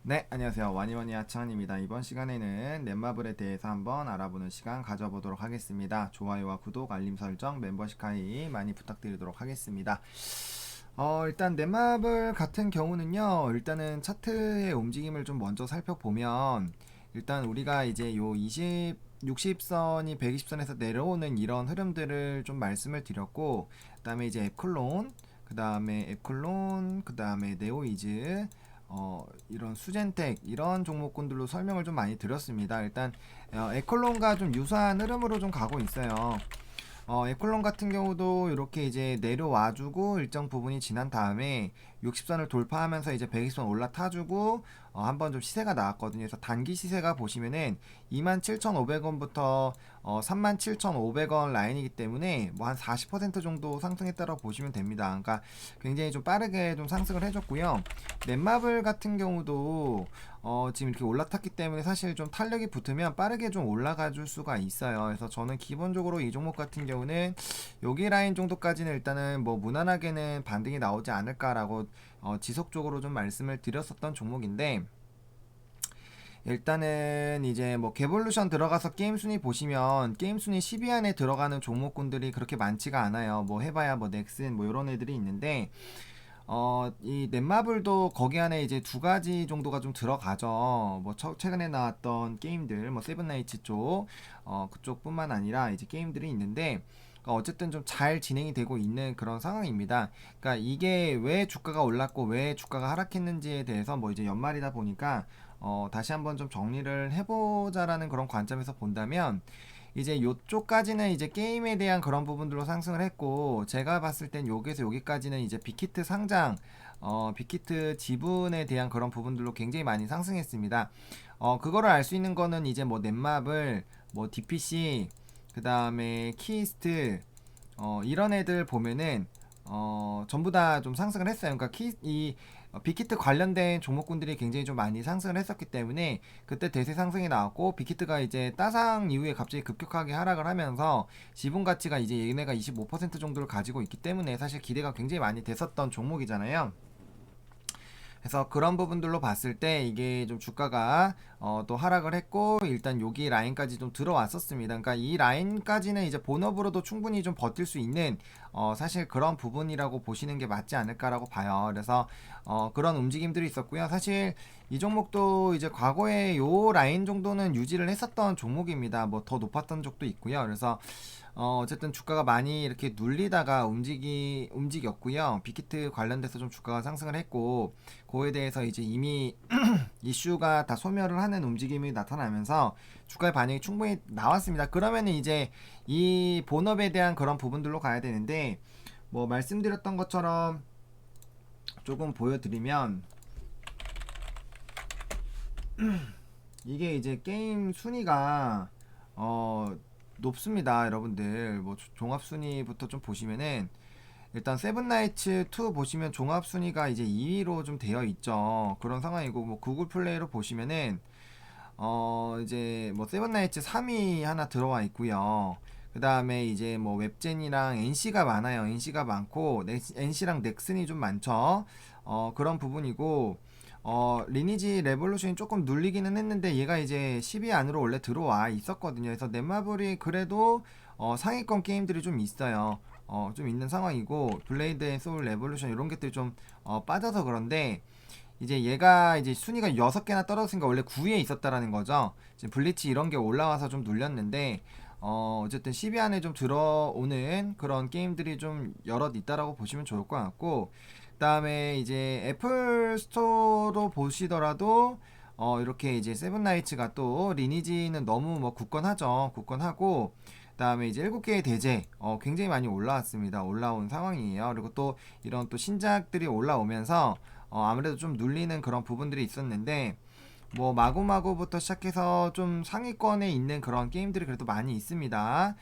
네, 안녕하세요. 와니와니 하창입니다. 이번 시간에는 넷마블에 대해서 한번 알아보는 시간 가져보도록 하겠습니다. 좋아요와 구독, 알림 설정, 멤버십 가입 많이 부탁드리도록 하겠습니다. 일단 넷마블 같은 경우는요. 일단은 차트의 움직임을 좀 먼저 살펴보면 일단 우리가 이제 요 60선이 120선에서 내려오는 이런 흐름들을 좀 말씀을 드렸고, 그다음에 이제 앱클론, 그다음에 네오이즈, 이런 수젠텍 이런 종목군들로 설명을 좀 많이 드렸습니다. 일단 에콜론과 좀 유사한 흐름으로 좀 가고 있어요. 에콜론 같은 경우도 이렇게 이제 내려와주고 일정 부분이 지난 다음에 60선을 돌파하면서 이제 120선 올라타주고 한번 좀 시세가 나왔거든요. 그래서 단기 시세가 보시면은 27,500원부터 37,500원 라인이기 때문에 뭐 한 40% 정도 상승했다고 보시면 됩니다. 그러니까 굉장히 좀 빠르게 좀 상승을 해줬고요. 넷마블 같은 경우도 지금 이렇게 올라탔기 때문에 사실 좀 탄력이 붙으면 빠르게 좀 올라가 줄 수가 있어요. 그래서 저는 기본적으로 이 종목 같은 경우는 여기 라인 정도까지는 일단은 뭐 무난하게는 반등이 나오지 않을까라고 지속적으로 좀 말씀을 드렸었던 종목인데, 일단은 이제 뭐 개볼루션 들어가서 게임 순위 보시면 게임 순위 10위 안에 들어가는 종목군들이 그렇게 많지가 않아요. 뭐 해봐야 뭐 넥슨 뭐 이런 애들이 있는데, 이 넷마블도 거기 안에 이제 두 가지 정도가 좀 들어가죠. 뭐 최근에 나왔던 게임들, 뭐 세븐나이츠 쪽, 그쪽뿐만 아니라 이제 게임들이 있는데, 어쨌든 좀 잘 진행이 되고 있는 그런 상황입니다. 그러니까 이게 왜 주가가 올랐고 왜 주가가 하락했는지에 대해서 뭐 이제 연말이다 보니까 다시 한번 좀 정리를 해보자라는 그런 관점에서 본다면, 이제 요쪽까지는 이제 게임에 대한 그런 부분들로 상승을 했고, 제가 봤을 땐 여기서 여기까지는 이제 빅히트 상장, 빅히트 지분에 대한 그런 부분들로 굉장히 많이 상승했습니다. 그거를 알 수 있는 거는 이제 뭐 넷마블, 뭐 DPC, 그 다음에 키스트, 이런 애들 보면은 전부 다 좀 상승을 했어요. 그러니까 빅히트 관련된 종목군들이 굉장히 좀 많이 상승을 했었기 때문에 그때 대세 상승이 나왔고, 빅히트가 이제 따상 이후에 갑자기 급격하게 하락을 하면서 지분 가치가 이제 얘네가 25% 정도를 가지고 있기 때문에 사실 기대가 굉장히 많이 됐었던 종목이잖아요. 그래서 그런 부분들로 봤을 때 이게 좀 주가가 또 하락을 했고, 일단 여기 라인까지 좀 들어왔었습니다. 그러니까 이 라인까지는 이제 본업으로도 충분히 좀 버틸 수 있는 사실 그런 부분이라고 보시는 게 맞지 않을까라고 봐요. 그래서 그런 움직임들이 있었고요. 사실 이 종목도 이제 과거에 요 라인 정도는 유지를 했었던 종목입니다. 뭐 더 높았던 적도 있고요. 그래서 어쨌든 주가가 많이 이렇게 눌리다가 움직였고요. 빅히트 관련돼서 좀 주가가 상승을 했고, 그에 대해서 이제 이미 이슈가 다 소멸을 하는 움직임이 나타나면서 주가의 반영이 충분히 나왔습니다. 그러면은 이제 이 본업에 대한 그런 부분들로 가야 되는데, 뭐 말씀드렸던 것처럼 조금 보여드리면, 이게 이제 게임 순위가 어 높습니다, 여러분들. 뭐 종합 순위부터 좀 보시면은 일단 세븐나이츠 2 보시면 종합 순위가 이제 2위로 좀 되어 있죠. 그런 상황이고, 뭐 구글 플레이로 보시면은 이제 뭐 세븐나이츠 3위 하나 들어와 있고요. 그 다음에 이제 뭐 웹젠이랑 NC가 많아요. NC가 많고 NC랑 넥슨이 좀 많죠. 그런 부분이고, 리니지 레볼루션이 조금 눌리기는 했는데 얘가 이제 10위 안으로 원래 들어와 있었거든요. 그래서 넷마블이 그래도 상위권 게임들이 좀 있어요. 좀 있는 상황이고, 블레이드 앤 소울 레볼루션 이런 것들이 좀 빠져서 그런데, 이제 얘가 이제 순위가 6개나 떨어졌으니까 원래 9위에 있었다라는 거죠. 지금 블리치 이런 게 올라와서 좀 눌렸는데, 어쨌든 10위 안에 좀 들어오는 그런 게임들이 좀 여럿 있다라고 보시면 좋을 것 같고, 그다음에 이제 애플 스토어로 보시더라도 이렇게 이제 세븐나이츠가 또 리니지는 너무 뭐 굳건하죠. 굳건하고, 그다음에 이제 7개의 대제 굉장히 많이 올라왔습니다. 올라온 상황이에요. 그리고 또 이런 또 신작들이 올라오면서 아무래도 좀 눌리는 그런 부분들이 있었는데, 뭐 마구마구부터 시작해서 좀 상위권에 있는 그런 게임들이 그래도 많이 있습니다.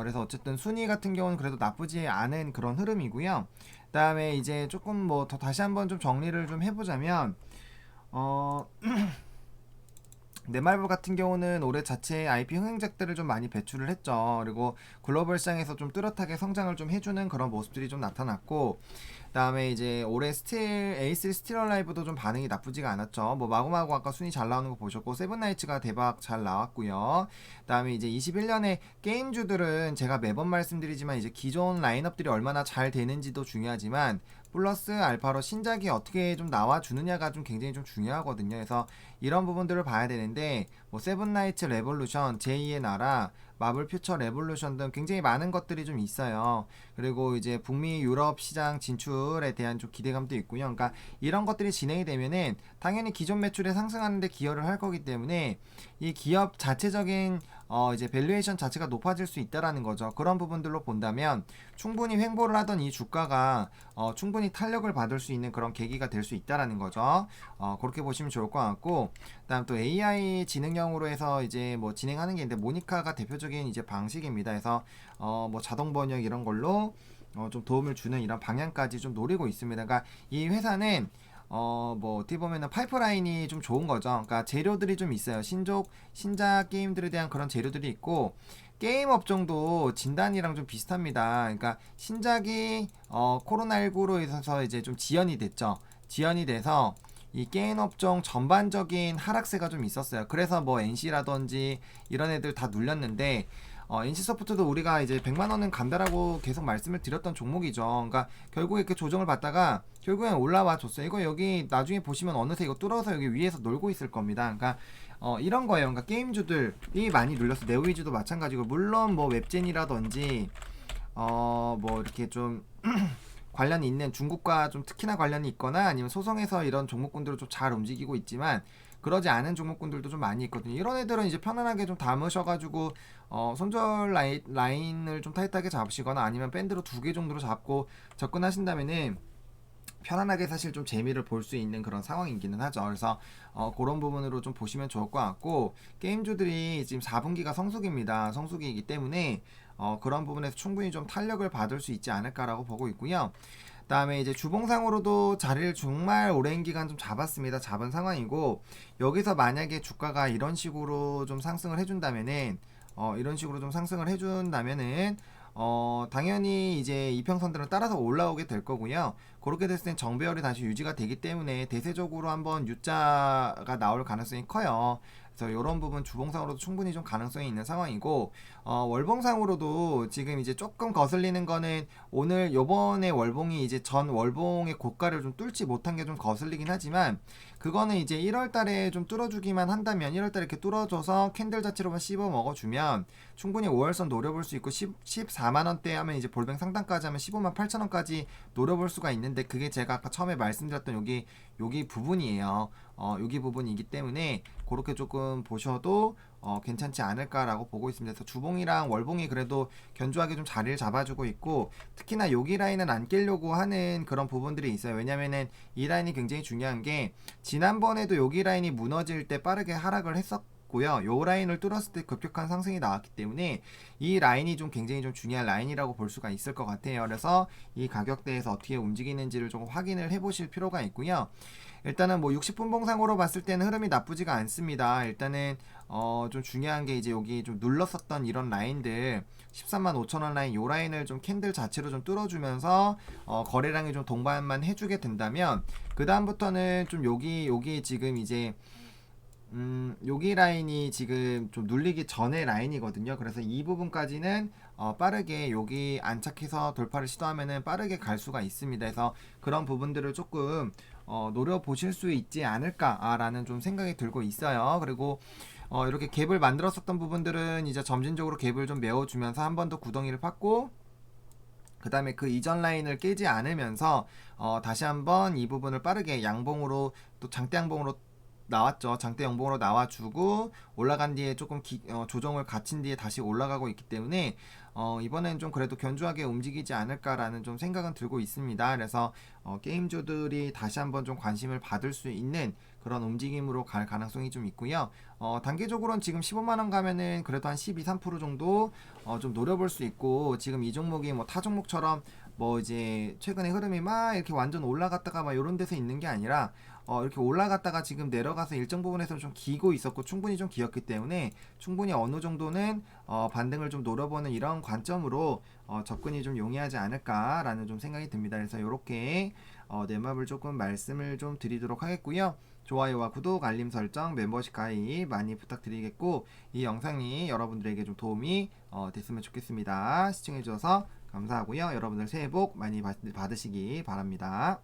그래서 어쨌든 순위 같은 경우는 그래도 나쁘지 않은 그런 흐름이고요. 그다음에 이제 조금 뭐 더 다시 한번 좀 정리를 좀 해보자면, 어 넷마블 같은 경우는 올해 자체 IP 흥행작들을 좀 많이 배출을 했죠. 그리고 글로벌 시장에서 좀 뚜렷하게 성장을 좀 해주는 그런 모습들이 좀 나타났고, 그다음에 이제 올해 에이스 스틸 얼라이브도 좀 반응이 나쁘지가 않았죠. 뭐 마구마구 아까 순위 잘 나오는 거 보셨고 세븐나이츠가 대박 잘 나왔고요. 그다음에 이제 21년에 게임주들은 제가 매번 말씀드리지만 이제 기존 라인업들이 얼마나 잘 되는지도 중요하지만 플러스 알파로 신작이 어떻게 좀 나와주느냐가 좀 굉장히 좀 중요하거든요. 그래서 이런 부분들을 봐야 되는데 뭐 세븐나이츠 레볼루션, 제2의 나라, 마블 퓨처 레볼루션 등 굉장히 많은 것들이 좀 있어요. 그리고 이제 북미 유럽 시장 진출에 대한 좀 기대감도 있고요. 그러니까 이런 것들이 진행이 되면은 당연히 기존 매출에 상승하는데 기여를 할 거기 때문에 이 기업 자체적인 이제 밸류에이션 자체가 높아질 수 있다라는 거죠. 그런 부분들로 본다면 충분히 횡보를 하던 이 주가가 충분히 탄력을 받을 수 있는 그런 계기가 될 수 있다라는 거죠. 그렇게 보시면 좋을 것 같고, 그다음 또 AI 지능형으로 해서 이제 뭐 진행하는 게 있는데 모니카가 대표적인 이제 방식입니다. 그래서 뭐 자동 번역 이런 걸로 좀 도움을 주는 이런 방향까지 좀 노리고 있습니다. 그러니까 이 회사는 뭐 어떻게 보면은 파이프라인이 좀 좋은 거죠. 그러니까 재료들이 좀 있어요. 신작 게임들에 대한 그런 재료들이 있고 게임 업종도 진단이랑 좀 비슷합니다. 그러니까 신작이 코로나19로 인해서 이제 좀 지연이 됐죠. 지연이 돼서 이 게임 업종 전반적인 하락세가 좀 있었어요. 그래서 뭐 NC라든지 이런 애들 다 눌렸는데 NC소프트도 우리가 이제 100만 원은 간다라고 계속 말씀을 드렸던 종목이죠. 그러니까 결국에 이렇게 조정을 받다가 결국엔 올라와 줬어요. 이거 여기 나중에 보시면 어느새 이거 뚫어서 여기 위에서 놀고 있을 겁니다. 그러니까 이런 거예요. 그러니까 게임주들이 많이 눌렸어. 네오이즈도 마찬가지고 물론 뭐 웹젠이라든지 뭐 이렇게 좀 관련이 있는 중국과 좀 특히나 관련이 있거나 아니면 소송에서 이런 종목군들을 좀 잘 움직이고 있지만 그러지 않은 종목군들도 좀 많이 있거든요. 이런 애들은 이제 편안하게 좀 담으셔가지고 손절 라인을 좀 타이트하게 잡으시거나 아니면 밴드로 2개 정도로 잡고 접근하신다면은 편안하게 사실 좀 재미를 볼 수 있는 그런 상황이기는 하죠. 그래서 그런 부분으로 좀 보시면 좋을 것 같고 게임주들이 지금 4분기가 성수기입니다. 성수기이기 때문에 그런 부분에서 충분히 좀 탄력을 받을 수 있지 않을까라고 보고 있고요. 그다음에 이제 주봉상으로도 자리를 정말 오랜 기간 좀 잡았습니다. 잡은 상황이고 여기서 만약에 주가가 이런 식으로 좀 상승을 해준다면은 이런 식으로 좀 상승을 해준다면은 당연히 이제 이평선들을 따라서 올라오게 될 거고요. 그렇게 됐을 땐 정배열이 다시 유지가 되기 때문에 대세적으로 한번 U자가 나올 가능성이 커요. 그래서 이런 부분 주봉상으로도 충분히 좀 가능성이 있는 상황이고 월봉상으로도 지금 이제 조금 거슬리는 거는 오늘 요번에 월봉이 이제 전 월봉의 고가를 좀 뚫지 못한 게 좀 거슬리긴 하지만 그거는 이제 1월 달에 좀 뚫어주기만 한다면 1월 달에 이렇게 뚫어줘서 캔들 자체로만 씹어 먹어주면 충분히 5월선 노려볼 수 있고 14만원대 하면 이제 볼뱅 상단까지 하면 15만 8천원까지 노려볼 수가 있는데 그게 제가 아까 처음에 말씀드렸던 여기 부분이에요. 여기 부분이기 때문에 그렇게 조금 보셔도 괜찮지 않을까라고 보고 있습니다. 그래서 주봉이랑 월봉이 그래도 견조하게 좀 자리를 잡아주고 있고 특히나 여기 라인은 안 깨려고 하는 그런 부분들이 있어요. 왜냐면은 이 라인이 굉장히 중요한 게 지난번에도 여기 라인이 무너질 때 빠르게 하락을 했었고요. 요 라인을 뚫었을 때 급격한 상승이 나왔기 때문에 이 라인이 좀 굉장히 좀 중요한 라인이라고 볼 수가 있을 것 같아요. 그래서 이 가격대에서 어떻게 움직이는지를 조금 확인을 해보실 필요가 있고요. 일단은 뭐 60분 봉상으로 봤을 때는 흐름이 나쁘지가 않습니다. 일단은 좀 중요한 게 이제 여기 좀 눌렀었던 이런 라인들 13만 5천원 라인 요 라인을 좀 캔들 자체로 좀 뚫어주면서 거래량이 좀 동반만 해주게 된다면 그 다음부터는 좀 여기 지금 이제 여기 라인이 지금 좀 눌리기 전에 라인이거든요. 그래서 이 부분까지는 빠르게 여기 안착해서 돌파를 시도하면은 빠르게 갈 수가 있습니다. 그래서 그런 부분들을 조금 노려보실 수 있지 않을까라는 좀 생각이 들고 있어요. 그리고 이렇게 갭을 만들었었던 부분들은 이제 점진적으로 갭을 좀 메워주면서 한 번 더 구덩이를 팠고 그 다음에 그 이전 라인을 깨지 않으면서 다시 한번 이 부분을 빠르게 양봉으로 또 장대 양봉으로 나왔죠. 장대 양봉으로 나와주고 올라간 뒤에 조금 조정을 갖춘 뒤에 다시 올라가고 있기 때문에 이번엔 좀 그래도 견조하게 움직이지 않을까라는 좀 생각은 들고 있습니다. 그래서 게임주들이 다시 한번 좀 관심을 받을 수 있는 그런 움직임으로 갈 가능성이 좀 있고요. 단기적으로는 지금 15만원 가면은 그래도 한 12, 3% 정도 좀 노려볼 수 있고 지금 이 종목이 뭐 타 종목처럼 뭐 이제 최근에 흐름이 막 이렇게 완전 올라갔다가 막 이런 데서 있는 게 아니라 이렇게 올라갔다가 지금 내려가서 일정 부분에서 좀 기고 있었고 충분히 좀 기었기 때문에 충분히 어느 정도는 반등을 좀 노려보는 이런 관점으로 접근이 좀 용이하지 않을까라는 좀 생각이 듭니다. 그래서 이렇게 넷마블 조금 말씀을 좀 드리도록 하겠고요. 좋아요와 구독, 알림 설정, 멤버십 가입 많이 부탁드리겠고 이 영상이 여러분들에게 좀 도움이 됐으면 좋겠습니다. 시청해주셔서 감사하고요. 여러분들 새해 복 많이 받으시기 바랍니다.